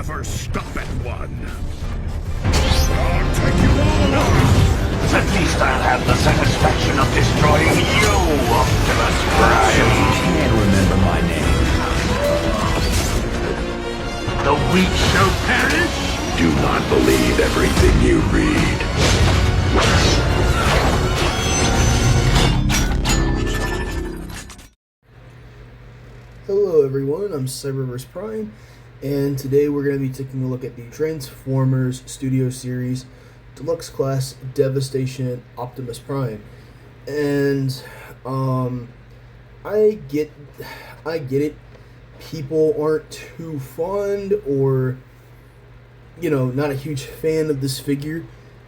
never stop at one. I'll take you all on. At least I'll have the satisfaction of destroying you, Optimus Prime. You can't remember my name. The weak shall perish? Do not believe everything you read. Hello everyone, I'm Cyberverse Prime, and today we're going to be taking a look at the Transformers Studio Series Deluxe Class Devastation Optimus Prime. And I get it. People aren't too fond or not a huge fan of this figure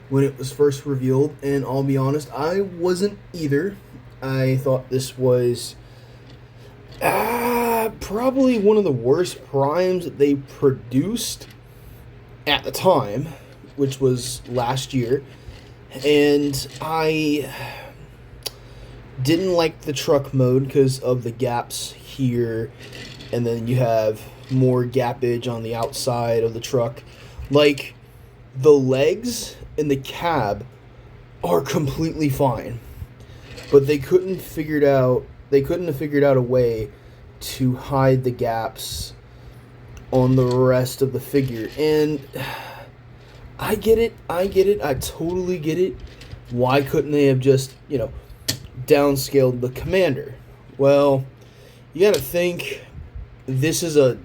when it was first revealed, and I'll be honest, I wasn't either. I thought this was probably one of the worst primes that they produced at the time, which was last year, and I didn't like the truck mode because of the gaps here, and then you have more gappage on the outside of the truck. Like, the legs and the cab are completely fine, but they couldn't have figured out a way to hide the gaps on the rest of the figure. And I get it, I totally get it. Why couldn't they have just, downscaled the commander? Well, you gotta think, this is a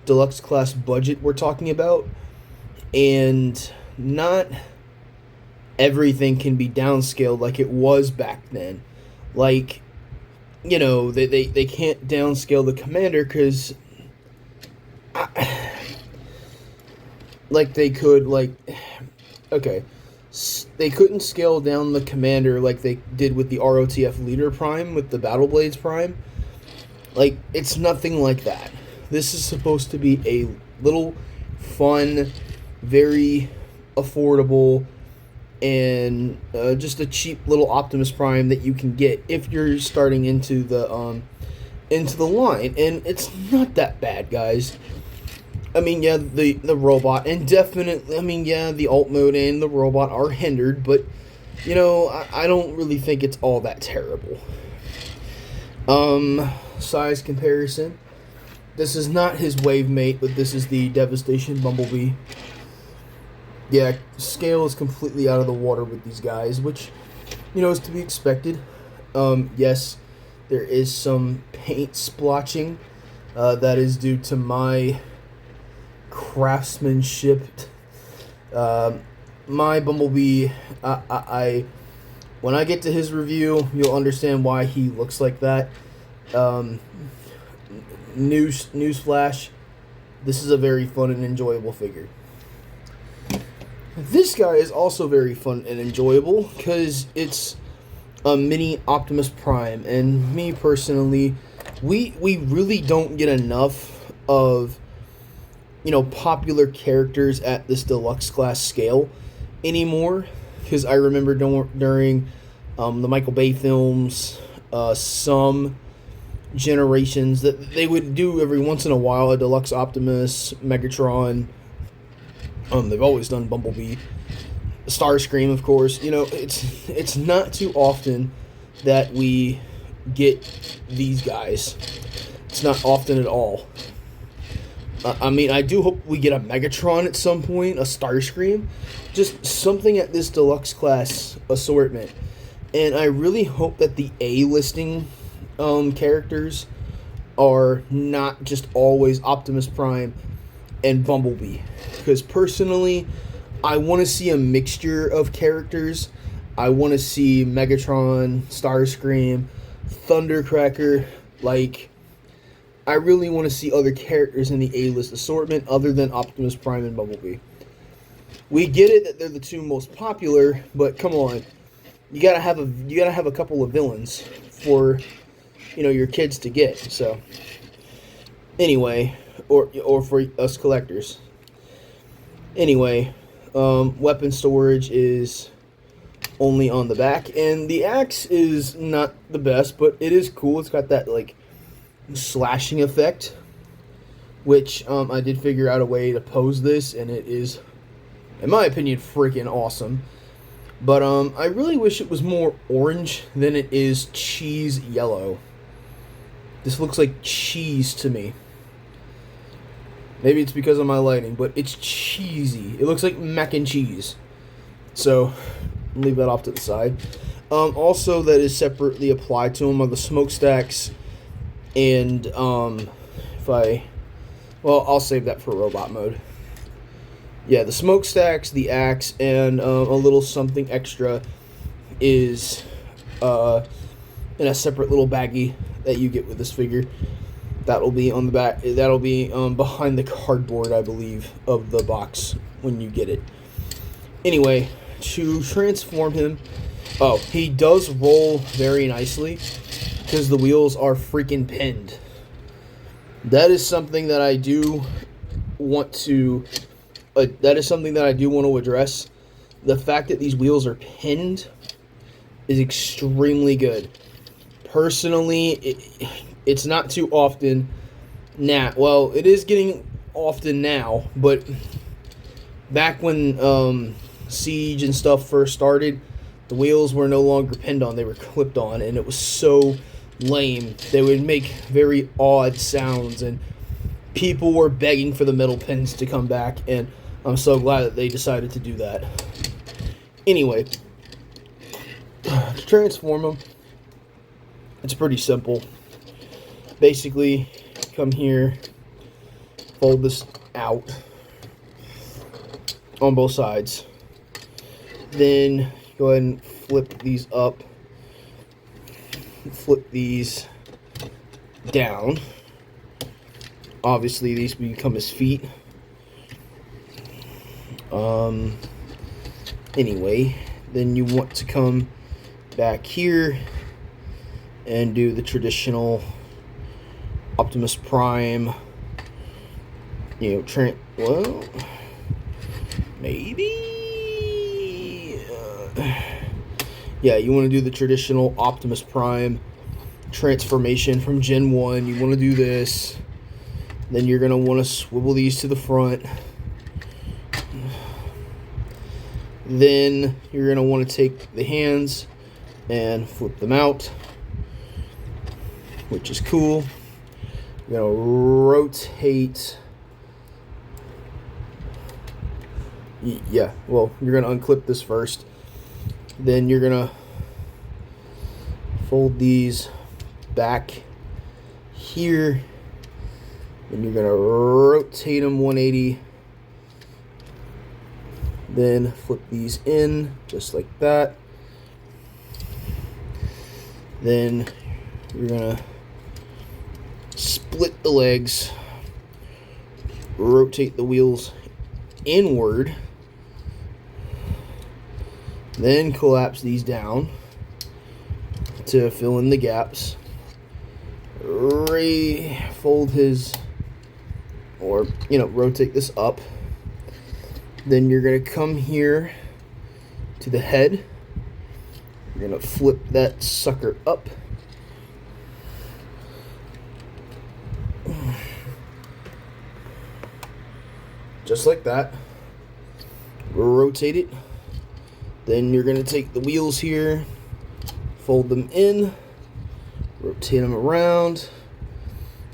deluxe class budget we're talking about, and not everything can be downscaled like it was back then. Like, they can't downscale the commander because they couldn't scale down the commander like they did with the ROTF Leader Prime, with the Battle Blades Prime. Like, it's nothing like that. This is supposed to be a little fun, very affordable, and just a cheap little Optimus Prime that you can get if you're starting into the line, and it's not that bad, guys. I mean, yeah, the robot, and definitely, the alt mode and the robot are hindered, but I don't really think it's all that terrible. Size comparison. This is not his wave mate, but this is the Devastation Bumblebee. Yeah, scale is completely out of the water with these guys, which, is to be expected. Yes, there is some paint splotching. That is due to my craftsmanship. My Bumblebee, when I get to his review, you'll understand why he looks like that. Newsflash, this is a very fun and enjoyable figure. This guy is also very fun and enjoyable because it's a mini Optimus Prime, and me personally, we really don't get enough of popular characters at this deluxe class scale anymore, because I remember during the Michael Bay films, some generations that they would do every once in a while a deluxe Optimus, Megatron. They've always done Bumblebee, Starscream, of course. It's not too often that we get these guys. It's not often at all. I do hope we get a Megatron at some point, a Starscream, just something at this deluxe class assortment. And I really hope that the A-listing characters are not just always Optimus Prime and Bumblebee, because personally, I want to see a mixture of characters. I want to see Megatron, Starscream, Thundercracker. I really want to see other characters in the A-list assortment other than Optimus Prime and Bumblebee. We get it that they're the two most popular, but come on, you gotta have a couple of villains for your kids to get. So anyway, or for us collectors. Anyway, weapon storage is only on the back, and the axe is not the best, but it is cool. It's got that slashing effect. which I did figure out a way to pose this, and it is, in my opinion, freaking awesome. But I really wish it was more orange than it is cheese yellow. This looks like cheese to me. Maybe it's because of my lighting, but it's cheesy. It looks like mac and cheese. So, leave that off to the side. Also, that is separately applied to them are the smokestacks. And, I'll save that for robot mode. Yeah, the smokestacks, the axe, and a little something extra is in a separate little baggie that you get with this figure. That'll be on the back. That'll be behind the cardboard, I believe, of the box when you get it. Anyway, to transform him, he does roll very nicely because the wheels are freaking pinned. That is something that I do want to. That is something that I do want to address. The fact that these wheels are pinned is extremely good. Personally, it's not too often now. Well, it is getting often now, but back when Siege and stuff first started, the wheels were no longer pinned on, they were clipped on, and it was so lame. They would make very odd sounds, and people were begging for the metal pins to come back, and I'm so glad that they decided to do that. Anyway, to transform them, it's pretty simple. Basically, come here, fold this out on both sides. Then go ahead and flip these up. Flip these down. Obviously, these become his feet. Anyway, then you want to come back here and do the traditional Optimus Prime, well, maybe, yeah, you want to do the traditional Optimus Prime transformation from Gen 1, you want to do this, then you're going to want to swivel these to the front, then you're going to want to take the hands and flip them out, which is cool. You're going to rotate. Yeah, well, you're going to unclip this first. Then you're going to fold these back here. Then you're going to rotate them 180. Then flip these in just like that. Then you're going to split the legs, rotate the wheels inward, then collapse these down to fill in the gaps, fold his, or rotate this up. Then you're going to come here to the head, you're going to flip that sucker up, just like that. Rotate it. Then you're going to take the wheels here, fold them in, rotate them around,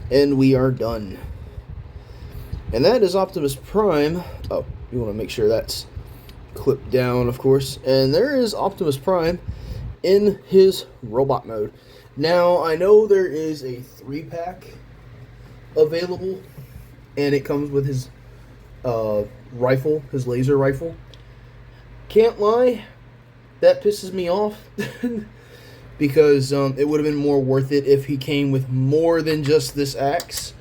and we are done. And that is Optimus Prime. Oh, you want to make sure that's clipped down, of course. And there is Optimus Prime in his robot mode. Now, I know there is a 3-pack available, and it comes with his rifle, his laser rifle. Can't lie, that pisses me off because it would have been more worth it if he came with more than just this axe.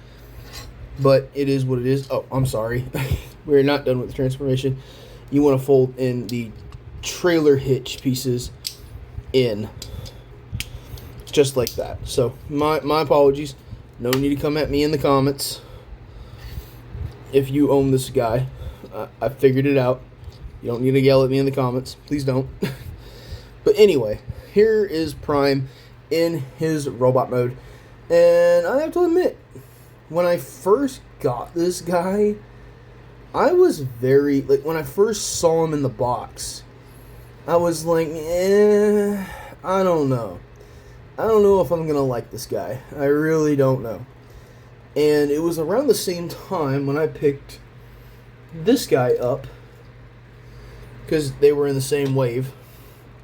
But it is what it is. Oh, I'm sorry. We're not done with the transformation. You want to fold in the trailer hitch pieces in just like that. So my apologies. No need to come at me in the comments if you own this guy. I figured it out. You don't need to yell at me in the comments. Please don't. But anyway, here is Prime in his robot mode. And I have to admit, when I first got this guy, I was very, like, when I first saw him in the box, I was like, I don't know. I don't know if I'm going to like this guy. I really don't know. And it was around the same time when I picked this guy up, because they were in the same wave.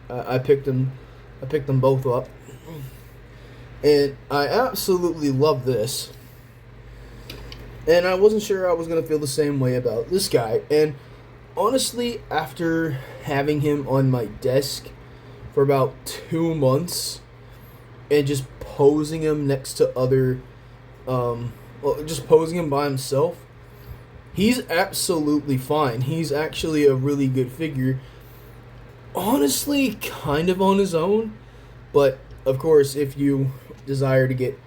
I picked them both up. And I absolutely love this. And I wasn't sure I was going to feel the same way about this guy. And honestly, after having him on my desk for about 2 months and just posing him next to other, just posing him by himself, he's absolutely fine. He's actually a really good figure. Honestly, kind of on his own. But, of course, if you desire to get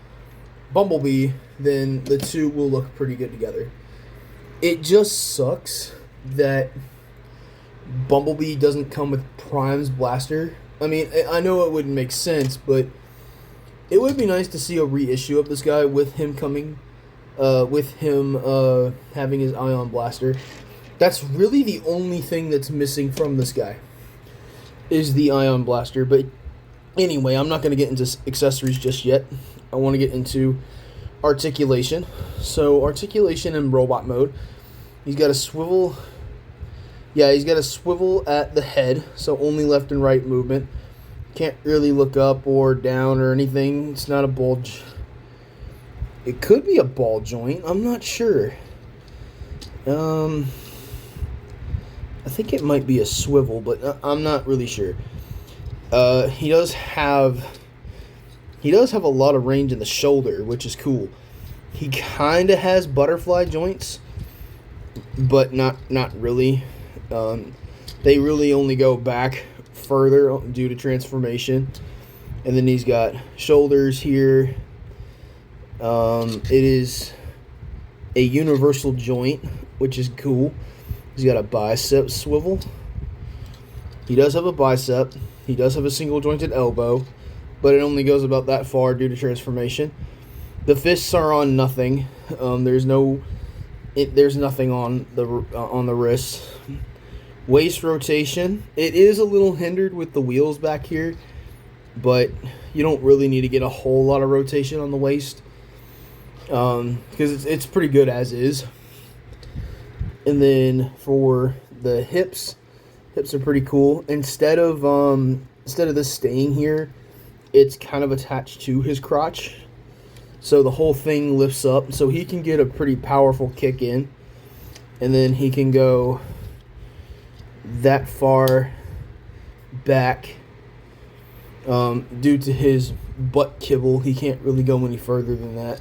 Bumblebee, then the two will look pretty good together. It just sucks that Bumblebee doesn't come with Prime's blaster. I mean, I know it wouldn't make sense, but it would be nice to see a reissue of this guy with him coming, having his ion blaster. That's really the only thing that's missing from this guy, is the ion blaster. But anyway, I'm not going to get into accessories just yet. I want to get into articulation. So, articulation in robot mode. He's got a swivel. Yeah, he's got a swivel at the head, so only left and right movement. Can't really look up or down or anything. It's not a bulge. It could be a ball joint. I'm not sure. I think it might be a swivel, but I'm not really sure. He does have a lot of range in the shoulder, which is cool. He kind of has butterfly joints, but not really. They really only go back further due to transformation. And then he's got shoulders here. It is a universal joint, which is cool. He's got a bicep swivel. He does have a bicep. He does have a single jointed elbow, but it only goes about that far due to transformation. The fists are on nothing. There's nothing on the wrist. Waist rotation. It is a little hindered with the wheels back here, but you don't really need to get a whole lot of rotation on the waist, because it's pretty good as is. And then for the hips are pretty cool. Instead of this staying here, it's kind of attached to his crotch, so the whole thing lifts up, so he can get a pretty powerful kick in, and then he can go that far back. Due to his butt kibble, he can't really go any further than that,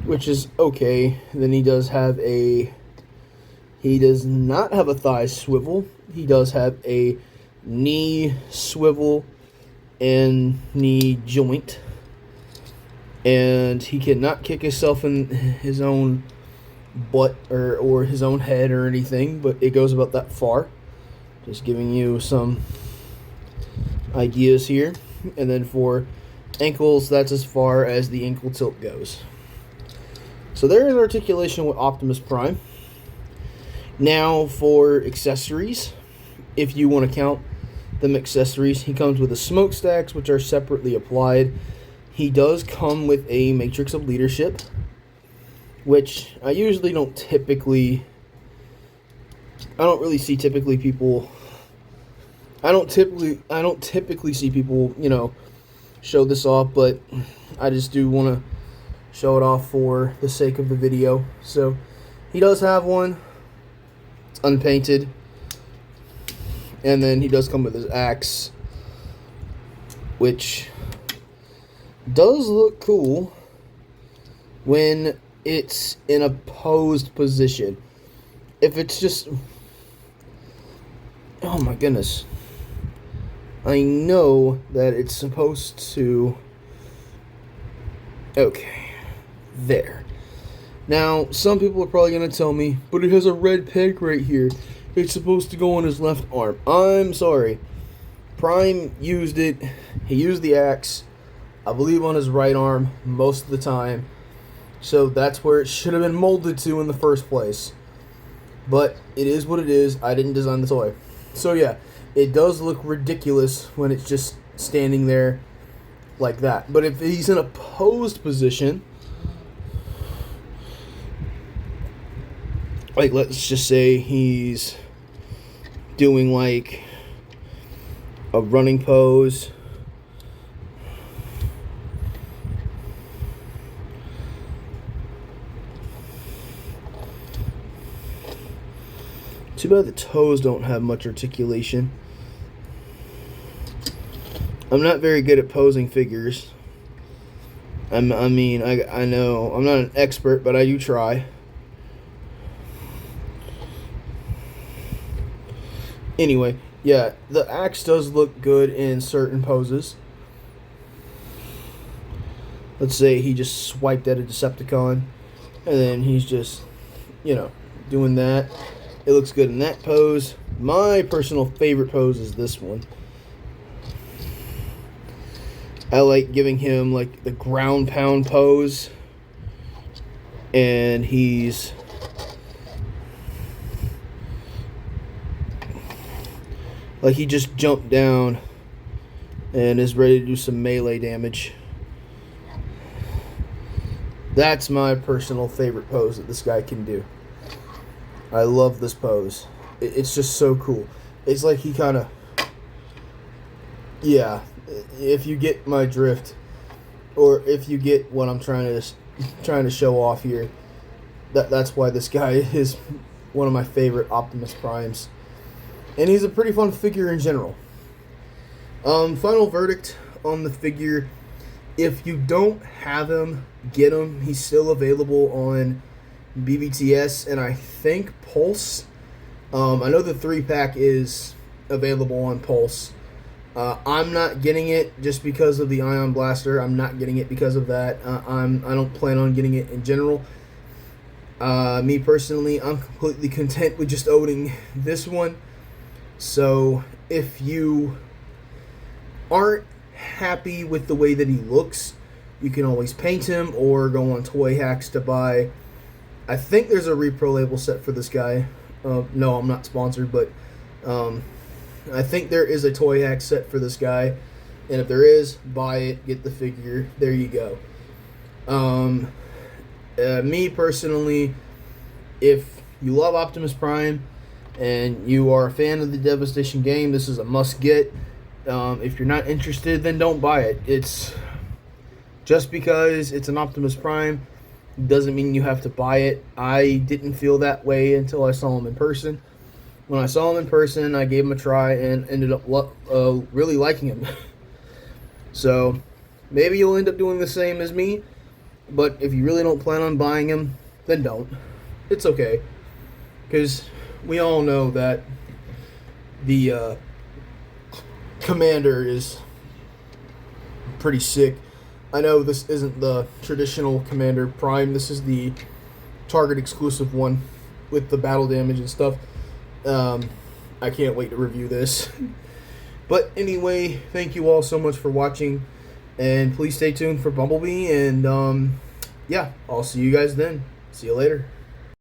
which is okay. Then he does not have a thigh swivel. He does have a knee swivel and knee joint. And he cannot kick himself in his own butt or his own head or anything, but it goes about that far. Just giving you some ideas here. And then for ankles, that's as far as the ankle tilt goes. So there is articulation with Optimus Prime. Now for accessories, if you want to count them accessories, he comes with the smokestacks, which are separately applied. He does come with a Matrix of Leadership, which I usually don't typically... I don't see people, show this off, but I just do want to show it off for the sake of the video. So he does have one. It's unpainted. And then he does come with his axe, which does look cool when it's in a posed position. If it's just... Oh my goodness. I know that it's supposed to... Okay. There. Now, some people are probably going to tell me, but it has a red peg right here. It's supposed to go on his left arm. I'm sorry. Prime used it. He used the axe, I believe, on his right arm most of the time. So that's where it should have been molded to in the first place. But it is what it is. I didn't design the toy. So yeah, it does look ridiculous when it's just standing there like that. But if he's in a posed position, like let's just say he's doing like a running pose, too bad the toes don't have much articulation. I'm not very good at posing figures. I mean, I know I'm not an expert, but I do try. Anyway, yeah, the axe does look good in certain poses. Let's say he just swiped at a Decepticon, and then he's just, doing that. It looks good in that pose. My personal favorite pose is this one. I like giving him like the ground pound pose, and he's like he just jumped down and is ready to do some melee damage. That's my personal favorite pose that this guy can do. I love this pose. It's just so cool. It's like he kind of... Yeah, if you get my drift, or if you get what I'm trying to show off here, that's why this guy is one of my favorite Optimus Primes. And he's a pretty fun figure in general. Final verdict on the figure: if you don't have him, get him. He's still available on BBTS and I think Pulse. I know the 3-pack is available on Pulse. I'm not getting it just because of the Ion Blaster. I'm not getting it because of that. I don't plan on getting it in general. Me personally, I'm completely content with just owning this one. So if you aren't happy with the way that he looks, you can always paint him or go on Toy Hacks to buy. I think there's a Repro label set for this guy. No, I'm not sponsored, but I think there is a Toy Hack set for this guy. And if there is, buy it, get the figure. There you go. Me personally, if you love Optimus Prime and you are a fan of the Devastation game, this is a must-get. If you're not interested, then don't buy it. It's just because it's an Optimus Prime doesn't mean you have to buy it. I didn't feel that way until I saw him in person. When I saw him in person, I gave him a try and ended up really liking him. So maybe you'll end up doing the same as me, but if you really don't plan on buying him, then don't. It's okay, because we all know that the Commander is pretty sick. I know this isn't the traditional Commander Prime. This is the Target exclusive one with the battle damage and stuff. I can't wait to review this. But anyway, thank you all so much for watching. And please stay tuned for Bumblebee. And yeah, I'll see you guys then. See you later.